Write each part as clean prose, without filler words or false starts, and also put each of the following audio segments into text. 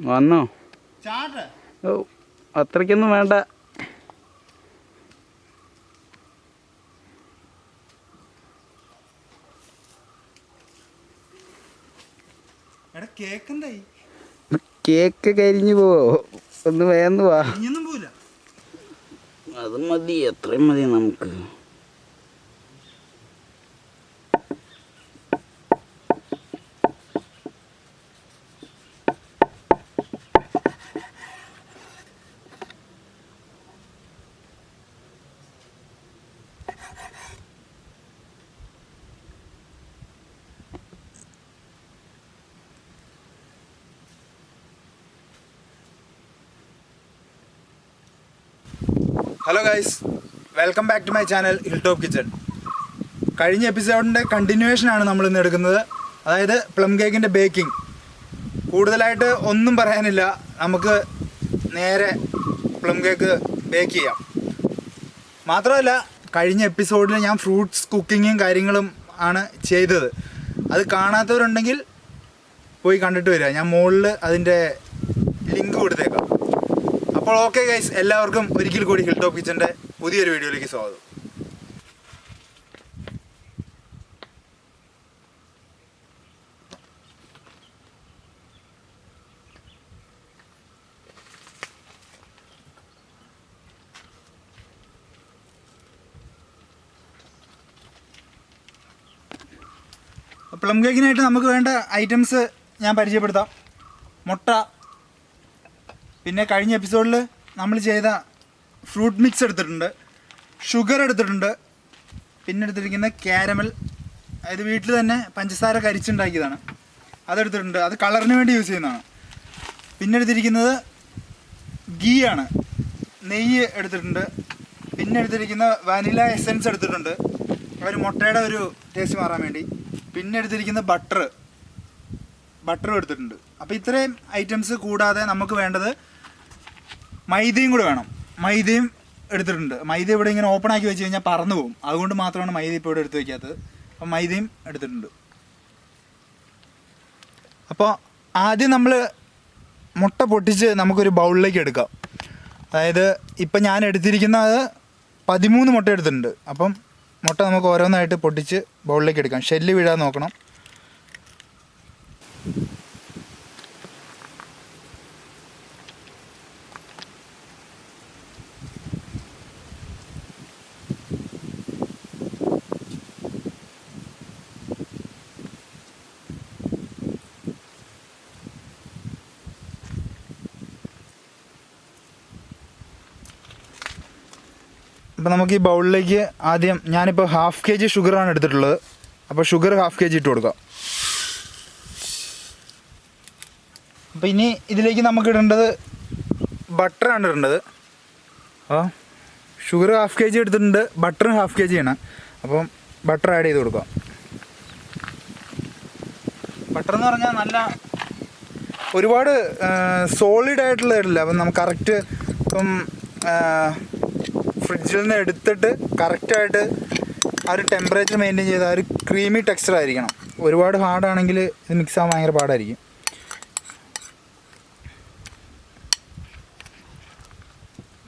വന്നോ? ഓ അത്രയ്ക്കൊന്നും വേണ്ട. കേക്ക് കരിഞ്ഞു പോവോ? ഒന്ന് വേന്നു വാ. അത് മതി, എത്രയും മതി നമുക്ക്. Hello guys, welcome back to my channel Hilltop Kitchen. കഴിഞ്ഞ എപ്പിസോഡിൻ്റെ കണ്ടിന്യൂവേഷനാണ് നമ്മൾ ഇന്ന് എടുക്കുന്നത്. അതായത് പ്ലം കേക്കിൻ്റെ ബേക്കിംഗ്. കൂടുതലായിട്ട് ഒന്നും പറയാനില്ല, നമുക്ക് നേരെ പ്ലം കേക്ക് ബേക്ക് ചെയ്യാം. മാത്രമല്ല, കഴിഞ്ഞ എപ്പിസോഡിൽ ഞാൻ ഫ്രൂട്ട്സ് കുക്കിങ്ങും കാര്യങ്ങളും ആണ് ചെയ്തത്. അത് കാണാത്തവരുണ്ടെങ്കിൽ പോയി കണ്ടിട്ട് വരിക. ഞാൻ മുകളിൽ അതിൻ്റെ ലിങ്ക് കൊടുത്തേക്കാം. അപ്പോൾ ഓക്കെ ഗൈസ്, എല്ലാവർക്കും ഒരിക്കൽ കൂടി ഹിൽടോപ്പ് കിച്ചൻ്റെ പുതിയൊരു വീഡിയോയിലേക്ക് സ്വാഗതം. പ്ലം കേക്കിനായിട്ട് നമുക്ക് വേണ്ട ഐറ്റംസ് ഞാൻ പരിചയപ്പെടുത്താം. മുട്ട, പിന്നെ കഴിഞ്ഞ എപ്പിസോഡിൽ നമ്മൾ ചെയ്ത ഫ്രൂട്ട് മിക്സ് എടുത്തിട്ടുണ്ട്, ഷുഗർ എടുത്തിട്ടുണ്ട്, പിന്നെ എടുത്തിരിക്കുന്ന ക്യാരമൽ, അതായത് വീട്ടിൽ തന്നെ പഞ്ചസാര കരിച്ചുണ്ടാക്കിയതാണ്, അതെടുത്തിട്ടുണ്ട്. അത് കളറിന് വേണ്ടി യൂസ് ചെയ്യുന്നതാണ്. പിന്നെ എടുത്തിരിക്കുന്നത് ഗീ ആണ്, നെയ്യ് എടുത്തിട്ടുണ്ട്. പിന്നെ എടുത്തിരിക്കുന്ന വാനില എസൻസ് എടുത്തിട്ടുണ്ട്, ഒരു മുട്ടയുടെ ഒരു ടേസ്റ്റ് മാറാൻ വേണ്ടി. പിന്നെ എടുത്തിരിക്കുന്ന ബട്ടറും എടുത്തിട്ടുണ്ട്. അപ്പോൾ ഇത്രയും ഐറ്റംസ് കൂടാതെ നമുക്ക് വേണ്ടത് മൈദയും കൂടെ വേണം. മൈദയും എടുത്തിട്ടുണ്ട്. മൈദ ഇവിടെ ഇങ്ങനെ ഓപ്പൺ ആക്കി വെച്ച് കഴിഞ്ഞാൽ പറന്നു പോകും, അതുകൊണ്ട് മാത്രമാണ് മൈദ ഇപ്പോൾ ഇവിടെ എടുത്ത് വയ്ക്കാത്തത്. അപ്പം മൈദയും എടുത്തിട്ടുണ്ട്. അപ്പോൾ ആദ്യം നമ്മൾ മുട്ട പൊട്ടിച്ച് നമുക്കൊരു ബൗളിലേക്ക് എടുക്കാം. അതായത് ഇപ്പം ഞാൻ എടുത്തിരിക്കുന്നത് 13 മുട്ട എടുത്തിട്ടുണ്ട്. അപ്പം മുട്ട നമുക്ക് ഓരോന്നായിട്ട് പൊട്ടിച്ച് ബൗളിലേക്ക് എടുക്കാം. ഷെല്ല് വീഴാൻ നോക്കണം. അപ്പോൾ നമുക്ക് ഈ ബൗളിലേക്ക് ആദ്യം, ഞാനിപ്പോൾ 1/2 kg ഷുഗറാണ് എടുത്തിട്ടുള്ളത്. അപ്പോൾ ഷുഗർ 1/2 kg ഇട്ട് കൊടുക്കാം. അപ്പോൾ ഇനി ഇതിലേക്ക് നമുക്ക് ഇടേണ്ടത് ബട്ടറാണ് ഇടേണ്ടത്. അപ്പോൾ ഷുഗർ 1/2 kg എടുത്തിട്ടുണ്ട്, ബട്ടർ 1/2 kg ആണ്. അപ്പം ബട്ടർ ആഡ് ചെയ്ത് കൊടുക്കാം. ബട്ടർ എന്ന് പറഞ്ഞാൽ നല്ല ഒരുപാട് സോളിഡ് ആയിട്ടുള്ള ഇടില്ല. അപ്പം നമുക്ക് കറക്റ്റ് ഇപ്പം ഫ്രിഡ്ജിൽ നിന്ന് എടുത്തിട്ട് കറക്റ്റായിട്ട് ആ ഒരു ടെമ്പറേച്ചർ മെയിൻറ്റെയിൻ ചെയ്ത് ആ ഒരു ക്രീമി ടെക്സ്ചർ ആയിരിക്കണം. ഒരുപാട് ഹാർഡാണെങ്കിൽ ഇത് മിക്സ് ആവാൻ ഭയങ്കര പാടായിരിക്കും.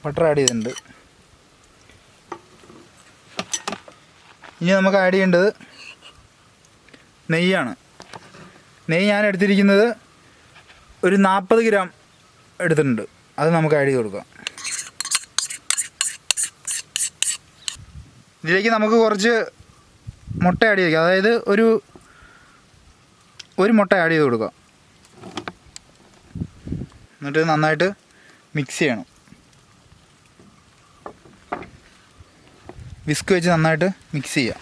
ബട്ടർ ആഡ് ചെയ്തിട്ടുണ്ട്. ഇനി നമുക്ക് ആഡ് ചെയ്യേണ്ടത് നെയ്യാണ്. നെയ്യ് ഞാൻ എടുത്തിരിക്കുന്നത് ഒരു 40 ഗ്രാം എടുത്തിട്ടുണ്ട്. അത് നമുക്ക് ആഡ് ചെയ്ത് കൊടുക്കാം. ഇതിലേക്ക് നമുക്ക് കുറച്ച് മുട്ട ആഡ് ചെയ്ത്, അതായത് ഒരു മുട്ട ആഡ് ചെയ്ത് കൊടുക്കാം. എന്നിട്ട് നന്നായിട്ട് മിക്സ് ചെയ്യണം. വിസ്ക് വെച്ച് നന്നായിട്ട് മിക്സ് ചെയ്യുക.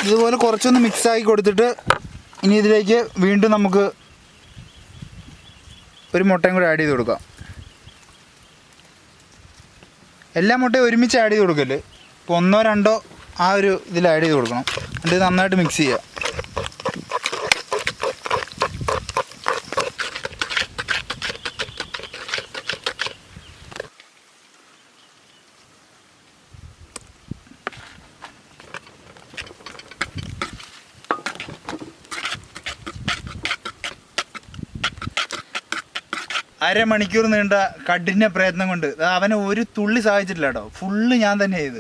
ഇതുപോലെ കുറച്ചൊന്ന് മിക്സാക്കി കൊടുത്തിട്ട് ഇനി ഇതിലേക്ക് വീണ്ടും നമുക്ക് ഒരു മുട്ടയും കൂടെ ആഡ് ചെയ്ത് കൊടുക്കാം. എല്ലാ മുട്ടയും ഒരുമിച്ച് ആഡ് ചെയ്ത് കൊടുക്കല്ലേ, ഇപ്പോൾ 1 or 2 ആ ഒരു ഇതിൽ ആഡ് ചെയ്ത് കൊടുക്കണം. എന്നിട്ട് നന്നായിട്ട് മിക്സ് ചെയ്യുക. അരമണിക്കൂർ നീണ്ട കഠിന പ്രയത്നം കൊണ്ട് അവനെ ഒരു തുള്ളി സഹായിച്ചിട്ടില്ല കേട്ടോ, ഫുള്ള് ഞാൻ തന്നെ ചെയ്ത്.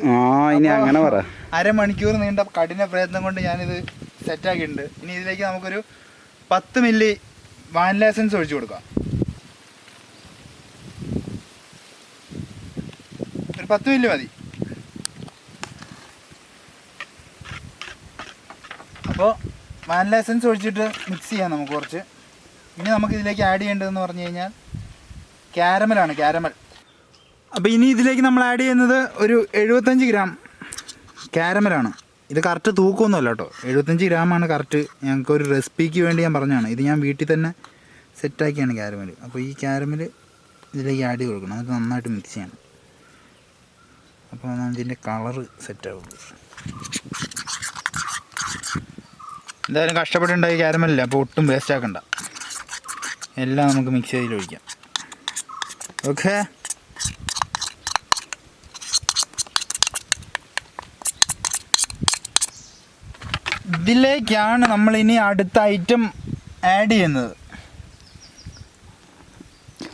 ഇനി അങ്ങനെ പറ. അരമണിക്കൂർ നീണ്ട കഠിന പ്രയത്നം കൊണ്ട് ഞാനിത് സെറ്റാക്കിയിട്ടുണ്ട്. ഇനി ഇതിലേക്ക് നമുക്കൊരു 10 മില്ലി വാനില എസൻസ് ഒഴിച്ചു കൊടുക്കാം. ഒരു 10 മില്ലി മതി. അപ്പോൾ വാനില എസൻസ് ഒഴിച്ചിട്ട് മിക്സ് ചെയ്യാം നമുക്ക് കുറച്ച്. ഇനി നമുക്ക് ഇതിലേക്ക് ആഡ് ചെയ്യേണ്ടതെന്ന് പറഞ്ഞു കഴിഞ്ഞാൽ ക്യാരമലാണ്, ക്യാരമൽ. അപ്പോൾ ഇനി ഇതിലേക്ക് നമ്മൾ ആഡ് ചെയ്യുന്നത് ഒരു 75 ഗ്രാം ക്യാരമലാണ്. ഇത് കറക്റ്റ് തൂക്കമൊന്നുമല്ല കേട്ടോ, 75 ഗ്രാമാണ് കറക്റ്റ്. ഞങ്ങൾക്ക് ഒരു റെസിപ്പിക്ക് വേണ്ടി ഞാൻ പറഞ്ഞതാണ്. ഇത് ഞാൻ വീട്ടിൽ തന്നെ സെറ്റാക്കിയാണ് ക്യാരമൽ. അപ്പോൾ ഈ ക്യാരമൽ ഇതിലേക്ക് ആഡ് ചെയ്ത് കൊടുക്കണം, എന്നിട്ട് നന്നായിട്ട് മിക്സ് ചെയ്യണം. അപ്പോൾ ഇതിൻ്റെ കളറ് സെറ്റാവുള്ളൂ. എന്തായാലും കഷ്ടപ്പെട്ടുണ്ടായി ക്യാരമലില്ല, അപ്പോൾ ഒട്ടും വേസ്റ്റ് ആക്കണ്ട. എല്ലാം നമുക്ക് മിക്സ് ചെയ്തിൽ ഒഴിക്കാം. ഓക്കെ, ഇതിലേക്കാണ് നമ്മൾ ഇനി അടുത്ത ഐറ്റം ആഡ് ചെയ്യുന്നത്.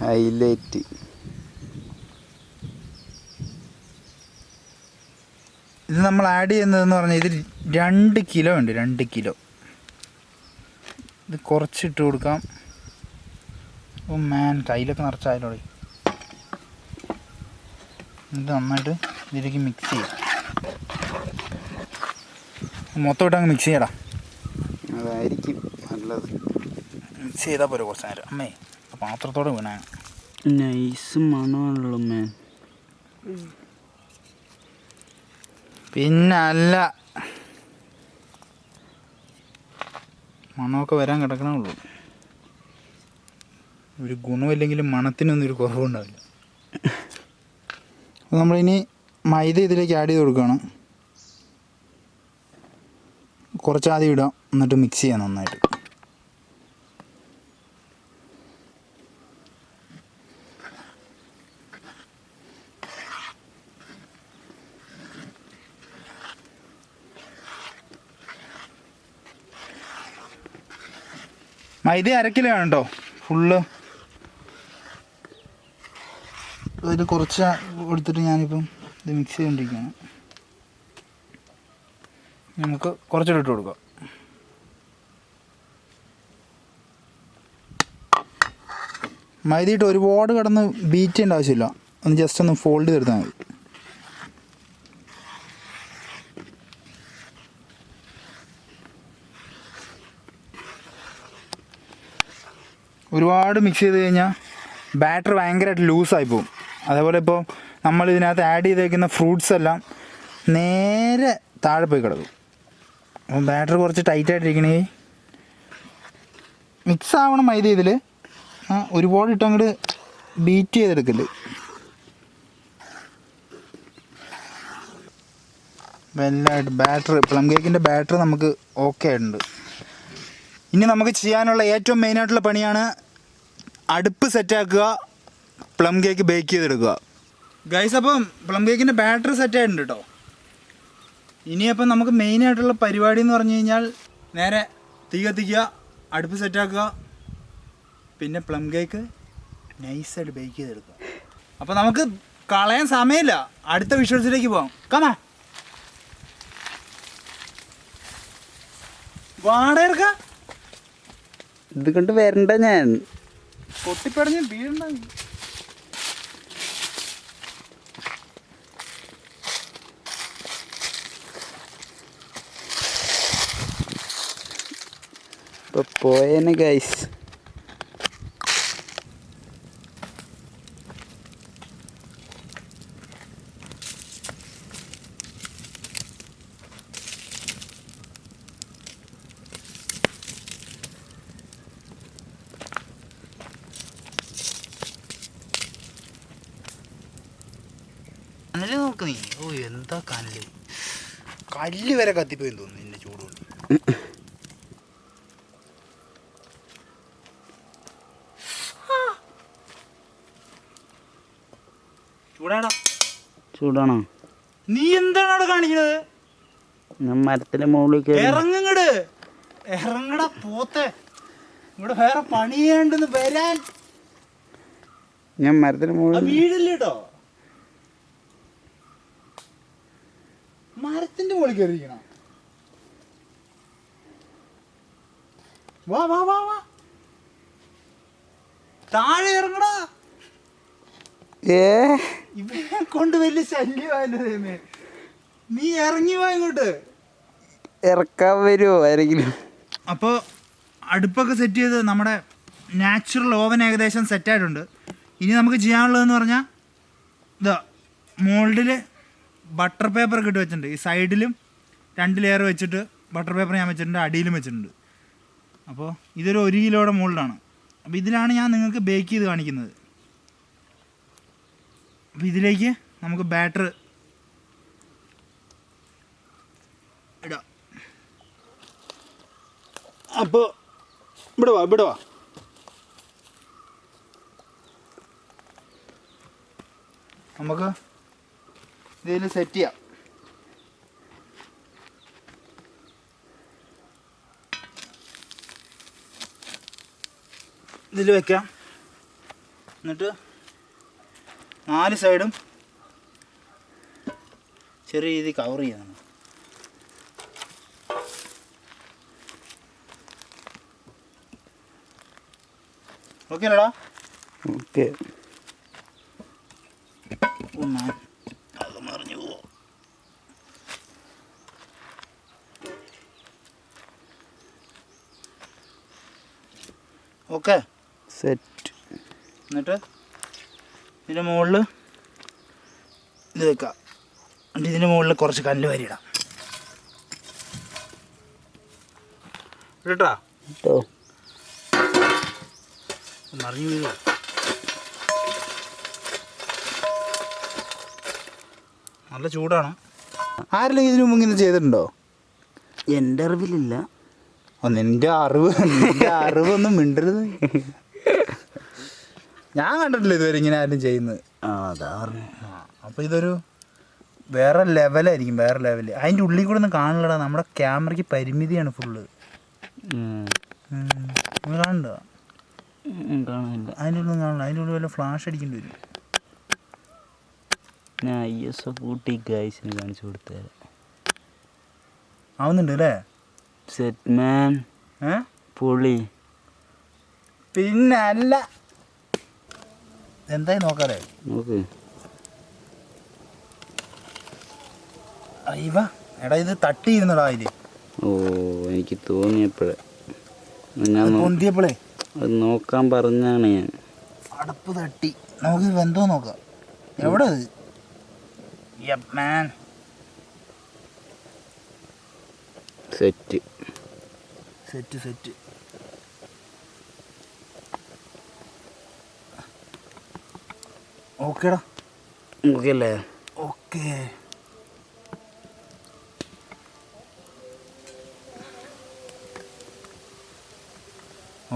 ഹൈലൈറ്റ്. ഇത് നമ്മൾ ആഡ് ചെയ്യുന്നതെന്ന് പറഞ്ഞാൽ ഇത് 2 കിലോ ഉണ്ട്, 2 കിലോ. ഇത് കുറച്ചിട്ട് കൊടുക്കാം. ഓ മാൻ, കയ്യിലൊക്കെ നിറച്ചായാലോ. ഇത് നന്നായിട്ട് ഇതിലേക്ക് മിക്സ് ചെയ്യാം. മൊത്തം ഇട്ട് അങ്ങ് മിക്സ് ചെയ്യടാ, അതായിരിക്കും നല്ലത്. മിക്സ് ചെയ്താൽ പോരെ കുറച്ച് നേരം. അമ്മേ പാത്രത്തോടെ വീണാണ്. നൈസ് മണമാണല്ലോ മാൻ. പിന്നെ അല്ല, മണമൊക്കെ വരാൻ കിടക്കണുള്ളൂ. ഒരു ഗുണമില്ലെങ്കിലും മണത്തിനൊന്നും ഒരു കുറവുണ്ടാവില്ല. അപ്പോൾ നമ്മളിനി മൈദ ഇതിലേക്ക് ആഡ് ചെയ്ത് കൊടുക്കുകയാണ്. കുറച്ച് ആദ്യം ഇടാം, എന്നിട്ട് മിക്സ് ചെയ്യാം നന്നായിട്ട്. മൈദ 1/2 കിലോ ആണ് കേട്ടോ ഫുള്ള്. അതിൽ കുറച്ച് എടുത്തിട്ട് ഞാനിപ്പം ഇത് മിക്സ് ചെയ്തുകൊണ്ടിരിക്കുകയാണ്. നമുക്ക് കുറച്ചിട്ട് ഇട്ട് കൊടുക്കാം. മൈദയിട്ട് ഒരുപാട് കിടന്ന് ബീറ്റ് ചെയ്യേണ്ട ആവശ്യമില്ല, ഒന്ന് ജസ്റ്റ് ഒന്ന് ഫോൾഡ് ചെയ്തെടുത്താൽ മതി. ഒരുപാട് മിക്സ് ചെയ്ത് കഴിഞ്ഞാൽ ബാറ്റർ ഭയങ്കരമായിട്ട് ലൂസായി പോകും. അതേപോലെ ഇപ്പോൾ നമ്മൾ ഇതിനകത്ത് ആഡ് ചെയ്തേക്കുന്ന ഫ്രൂട്ട്സ് എല്ലാം നേരെ താഴെ പോയി കിടക്കും. അപ്പം ബാറ്റർ കുറച്ച് ടൈറ്റായിട്ടിരിക്കണേ, മിക്സ് ആവണം മൈദ ഇതിൽ. ഒരുപാട് ഇട്ട് അങ്ങോട്ട് ബീറ്റ് ചെയ്തെടുക്കല്. വെല്ലായിട്ട് ബാറ്റർ, പ്ലം കേക്കിൻ്റെ ബാറ്റർ നമുക്ക് ഓക്കെ ആയിട്ടുണ്ട്. ഇനി നമുക്ക് ചെയ്യാനുള്ള ഏറ്റവും മെയിനായിട്ടുള്ള പണിയാണ് അടുപ്പ് സെറ്റാക്കുക, പ്ലം കേക്ക് ബേക്ക് ചെയ്തെടുക്കുക. ഗൈസ്, അപ്പം പ്ലം കേക്കിൻ്റെ ബാറ്റർ സെറ്റായിട്ടുണ്ട് കേട്ടോ. ഇനിയപ്പം നമുക്ക് മെയിനായിട്ടുള്ള പരിപാടി എന്ന് പറഞ്ഞു കഴിഞ്ഞാൽ നേരെ തീ കത്തിക്കുക, അടുപ്പ് സെറ്റാക്കുക, പിന്നെ പ്ലം കേക്ക് നൈസായിട്ട് ബേക്ക് ചെയ്തെടുക്കുക. അപ്പോൾ നമുക്ക് കളയാൻ സമയമില്ല, അടുത്ത വിഷ്വൽസിലേക്ക് പോകാം. കമാ വാടക ഇത് കൊണ്ട് വരണ്ട, ഞാൻ പൊട്ടിപ്പടഞ്ഞ് വീഴണ്ട. ഇപ്പൊ പോയേനെ ഗൈസ്. കനല് നോക്ക് നീ. ഓ എന്താ കനല്, കല്ല് വരെ കത്തിപ്പോയെന്ന് തോന്നുന്നു നിന്റെ ചൂടുകൊണ്ട്. ചൂടാണോ? നീ എന്താണ് അവിടെ കാണിക്കുന്നത്? ഞാൻ മരത്തിന്റെ മുകളിൽ ഇറങ്ങങ്ങട്, ഇറങ്ങടാ പോത്തെ. ഇവിടെ വേറെ പണി ചെയ്യാണ്ടെന്ന് വരാൻ. ഞാൻ മരത്തിന് മുകളിൽ വീടില്ല കേട്ടോ, മരത്തിന്റെ മുകളിൽ കയറിയിരിക്കണം. വാ വാ വാ വാ, താഴെ ഇറങ്ങടാ. ഇവനെ കൊണ്ട് വലിയ ശല്യമായല്ലേ. നീ ഇറങ്ങി വാ ഇങ്ങോട്ട്. ഇറക്കാൻ വരുമോ ആരെങ്കിലും? അപ്പോൾ അടുപ്പൊക്കെ സെറ്റ് ചെയ്ത് നമ്മുടെ നാച്ചുറൽ ഓവൻ ഏകദേശം സെറ്റായിട്ടുണ്ട്. ഇനി നമുക്ക് ചെയ്യാനുള്ളതെന്ന് പറഞ്ഞാൽ ഇതാ മോൾഡിൽ ബട്ടർ പേപ്പറൊക്കെ ഇട്ട് വെച്ചിട്ടുണ്ട്. ഈ സൈഡിലും 2 ലെയർ വെച്ചിട്ട് ബട്ടർ പേപ്പർ ഞാൻ വെച്ചിട്ടുണ്ട്, അടിയിലും വെച്ചിട്ടുണ്ട്. അപ്പോൾ ഇതൊരു 1 കിലോയുടെ മോൾഡാണ്. അപ്പോൾ ഇതിലാണ് ഞാൻ നിങ്ങൾക്ക് ബേക്ക് ചെയ്ത് കാണിക്കുന്നത്. അപ്പോൾ ഇതിലേക്ക് നമുക്ക് ബാറ്റർ ഇടാം. അപ്പോൾ ഇവിടെ വാ നമുക്ക് ഇതിൽ സെറ്റ് ചെയ്യാം. ഇതിൽ വെക്കാം. എന്നിട്ട് 4 സൈഡും ചെറിയ രീതിയിൽ കവർ ചെയ്യണം. ഓക്കെ അല്ലടാ? ഓക്കെ. അത് മറിഞ്ഞു പോവോ? Okay set. എന്നിട്ട് ഇതിൻ്റെ മുകളിൽ ഇത് വെക്കാം. എന്നിട്ട് ഇതിൻ്റെ മുകളിൽ കുറച്ച് കല്ല് വരിയിടാം കേട്ടോ. കേട്ടോ, മറിഞ്ഞു വീഴുമോ? നല്ല ചൂടാണ്. ആരെങ്കിലും ഇതിനു മുമ്പ് ഇങ്ങനെ ചെയ്തിട്ടുണ്ടോ? എൻ്റെ അറിവിലില്ല. നിൻ്റെ അറിവൊന്നും മിണ്ടരുത്. ഞാൻ കണ്ടിട്ടില്ല ഇതുവരെ ഇങ്ങനെ ആരും ചെയ്യുന്നത്. അതാ പറഞ്ഞു. അപ്പോൾ ഇതൊരു വേറെ ലെവലായിരിക്കും, വേറെ ലെവല്. അതിൻ്റെ ഉള്ളിൽ കൂടെ ഒന്നും കാണില്ലടാ, നമ്മുടെ ക്യാമറയ്ക്ക് പരിമിതിയാണ് ഫുള്ള്. കാണണ്ട, കാണില്ല. അതിൻ്റെ ഉള്ളിൽ കാണില്ല. അതിൻ്റെ ഉള്ളിൽ വല്ല ഫ്ലാഷ് അടിക്കേണ്ടി വരും. ഞാൻ ISO കൂട്ടി ഗൈസിന് കാണിച്ചു കൊടുത്തത്. ആവുന്നുണ്ട് അല്ലേ? സെറ്റ് മാൻ. പൊളി. പിന്നെ അല്ല, എന്തായി നോക്കാല്ലേ? നോക്ക്. അയ്യവ എടാ, ഇത് തട്ടിയിരുന്നടാ അതില്. ഓ, എനിക്ക് തോന്നിയപ്പോഴേ ഞാൻ പൊന്തിയപ്പോഴേ അത് നോക്കാൻ പറഞ്ഞാണ് ഞാൻ. അടപ്പ് തട്ടി. നമുക്ക് വെന്തോ നോക്കാം. എവിടെ അത്? Set set set. ഓക്കേടാ. ഓക്കെ അല്ലേ? ഓക്കെ.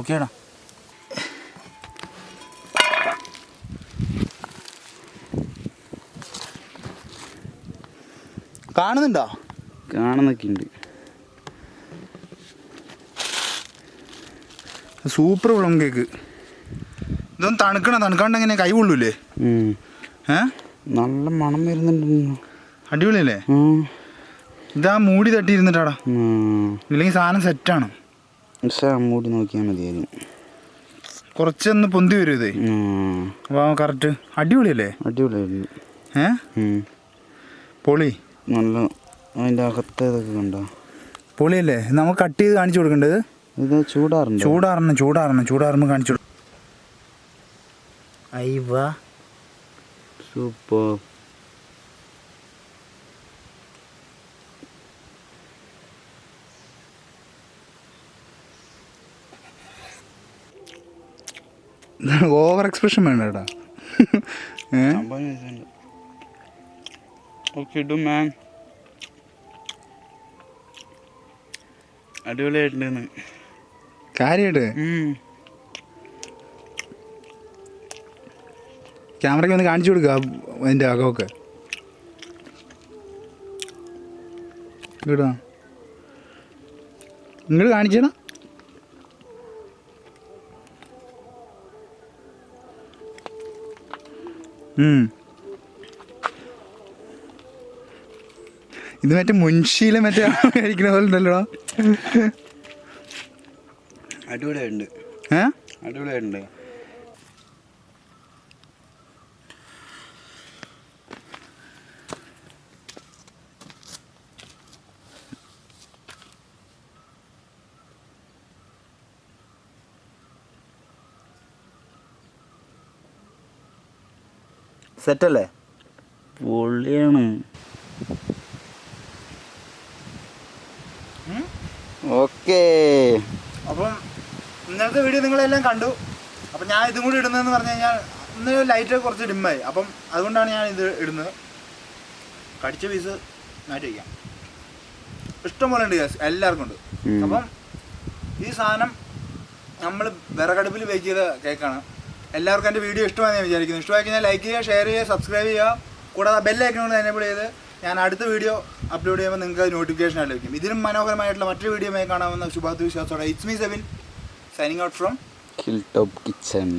ഓക്കേടാ. കാണുന്നുണ്ടോ? കാണുന്നൊക്കെ ഉണ്ട്. Super plum cake. ഇതൊന്ന് തണുക്കാണ്ട് എങ്ങനെ കൈ കൊള്ളൂലേ? നല്ല മണം വരുന്നുണ്ടല്ലോ. അടിപൊളിയല്ലേ? ഇതാ മൂടി തട്ടിയിരുന്നിട്ടാടാ, ഇല്ലെങ്കിൽ സാധനം സെറ്റാണ്. മൂടി നോക്കിയാൽ മതിയായിരുന്നു. കുറച്ചൊന്ന് പൊന്തി വരും ഇതേ. അപ്പോൾ കറക്റ്റ് അടിപൊളിയല്ലേ? അടിപൊളിയായിരുന്നു. പൊളി. നല്ല അതിൻ്റെ അകത്തേതൊക്കെ കണ്ടോ? പൊളിയല്ലേ? നമുക്ക് കട്ട് ചെയ്ത് കാണിച്ചു കൊടുക്കേണ്ടത്. ഇത് ചൂടാറുമ്പോൾ കാണിച്ചു കൊടുക്കും. അയ്യവ സൂപ്പർ. ഓവർ എക്സ്പ്രഷൻ വേണ്ട കേട്ടാ. ഓക്കെ ഡു മാൻ. അടിപൊളിയായിട്ടുണ്ടെന്ന് കാര്യമായിട്ട്. ക്യാമറയ്ക്ക് ഒന്ന് കാണിച്ചു കൊടുക്കുക അതിൻ്റെ അകമൊക്കെ. കേട്ടോ, ഇങ്ങോട്ട് കാണിച്ചേടാ. ഇത് മറ്റേ മുൻഷിയിലെ മറ്റേ കഴിക്കുന്ന പോലെ ഉണ്ടല്ലോ. അടിപൊളിയുണ്ട്. അടിപൊളിയുണ്ട്. സെറ്റല്ലേ? പൊള്ളിയാണ്. ഓക്കേ. അപ്പം ഇന്നത്തെ വീഡിയോ നിങ്ങളെല്ലാം കണ്ടു. അപ്പം ഞാൻ ഇതും കൂടി ഇടുന്നതെന്ന് പറഞ്ഞു കഴിഞ്ഞാൽ ഇന്ന് ലൈറ്റ് കുറച്ച് ഡിമ്മായി. അപ്പം അതുകൊണ്ടാണ് ഞാൻ ഇത് ഇടുന്നത്. കടിച്ച പീസ് മാറ്റി വയ്ക്കാം. ഇഷ്ടംപോലെ ഉണ്ട് ഗ്യാസ്, എല്ലാവർക്കും ഉണ്ട്. അപ്പം ഈ സാധനം നമ്മൾ വിറകടുപ്പിൽ ബേക്ക് ചെയ്ത കേക്കാണ്. എല്ലാവർക്കും എൻ്റെ വീഡിയോ ഇഷ്ടമാണെന്ന് ഞാൻ വിചാരിക്കുന്നു. ഇഷ്ടമായി കഴിഞ്ഞാൽ ലൈക്ക് ചെയ്യുക, ഷെയർ ചെയ്യുക, സബ്സ്ക്രൈബ് ചെയ്യുക. കൂടാതെ ബെല്ലൈക്കണോട് എനേബിൾ ചെയ്ത് ഞാൻ അടുത്ത വീഡിയോ അപ്ലോഡ് ചെയ്യുമ്പോൾ നിങ്ങൾക്ക് നോട്ടിഫിക്കേഷൻ ആയിട്ട് ലഭിക്കും. ഇതിനും മനോഹരമായിട്ടുള്ള മറ്റൊരു വീഡിയോയുമായി കാണാമെന്ന ശുഭാപ്തി വിശ്വാസത്തോടെ it's me സെവിൻ signing out from hilltop kitchen.